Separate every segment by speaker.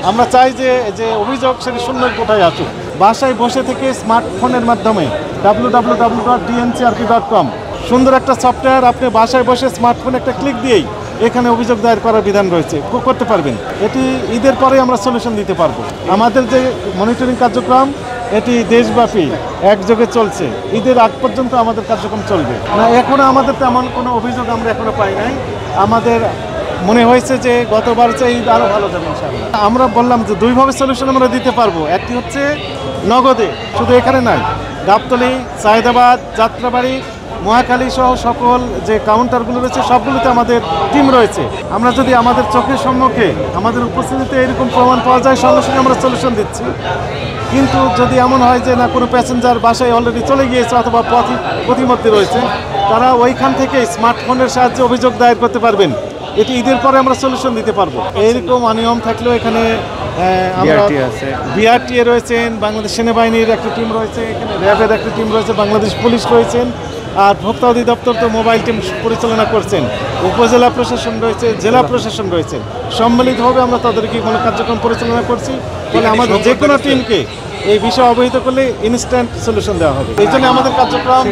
Speaker 1: আমরা চাই যে যে অভিযোগ সেটি শূন্য কোটায় আসুক। বাসায় বসে থেকে স্মার্টফোনের মাধ্যমে www.dncrp.com সুন্দর একটা সফটওয়্যার, আপনি বাসায় বসে স্মার্টফোনে একটা ক্লিক দিয়েই এখানে অভিযোগ দায়ের করার বিধান রয়েছে, করতে পারবেন। এটি ঈদের পরে আমরা সলিউশন দিতে পারবো। আমাদের যে মনিটরিং কার্যক্রম এটি দেশব্যাপী একযোগে চলছে, ঈদের আগ পর্যন্ত আমাদের কার্যক্রম চলবে না। এখনো আমাদের তেমন কোনো অভিযোগ আমরা এখনো পাই নাই। আমাদের মনে হয়েছে যে গতবার চেয়ে ঈদ আরও ভালো যাবে ইনশাআল্লাহ। আমরা বললাম যে দুইভাবে সলিউশন আমরা দিতে পারবো। একটি হচ্ছে নগদে, শুধু এখানে নয়, গাবতলী, সায়েদাবাদ, যাত্রাবাড়ি, মহাখালী সহ সকল যে কাউন্টারগুলো রয়েছে সবগুলোতে আমাদের টিম রয়েছে। আমরা যদি আমাদের চোখের সম্মুখে আমাদের উপস্থিতিতে এরকম প্রমাণ পাওয়া যায়, সঙ্গে সঙ্গে আমরা সলিউশন দিচ্ছি। কিন্তু যদি এমন হয় যে না, কোনো প্যাসেঞ্জার বাসায় অলরেডি চলে গিয়েছে অথবা পথিমধ্যে রয়েছে, তারা ওইখান থেকে স্মার্টফোনের সাহায্যে অভিযোগ দায়ের করতে পারবেন। এটি ঈদের পরে আমরা সলিউশন দিতে পারবো। এইরকম অনিয়ম থাকলেও এখানে বিআরটিএ রয়েছেন, বাংলাদেশ সেনাবাহিনীর একটা টিম রয়েছে, এখানে র্যাবের একটা টিম রয়েছে, বাংলাদেশ পুলিশ রয়েছেন, আর ভোক্তা অধিদপ্তর তো মোবাইল টিম পরিচালনা করছেন, উপজেলা প্রশাসন রয়েছে, জেলা প্রশাসন রয়েছে। সম্মিলিতভাবে আমরা তাদেরকে কোনো কার্যক্রম পরিচালনা করছি। ফলে আমাদের যে কোনো টিমকে এই বিষয়ে অবহিত করলে ইনস্ট্যান্ট সলিউশন দেওয়া হবে। এই জন্য আমাদের কার্যক্রম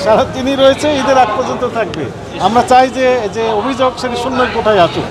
Speaker 1: সারা দিনই রয়েছে, ঈদের আগ পর্যন্ত থাকবে। আমরা চাই যে অভিযোগ সেটি শূন্য কোটায় আসুক।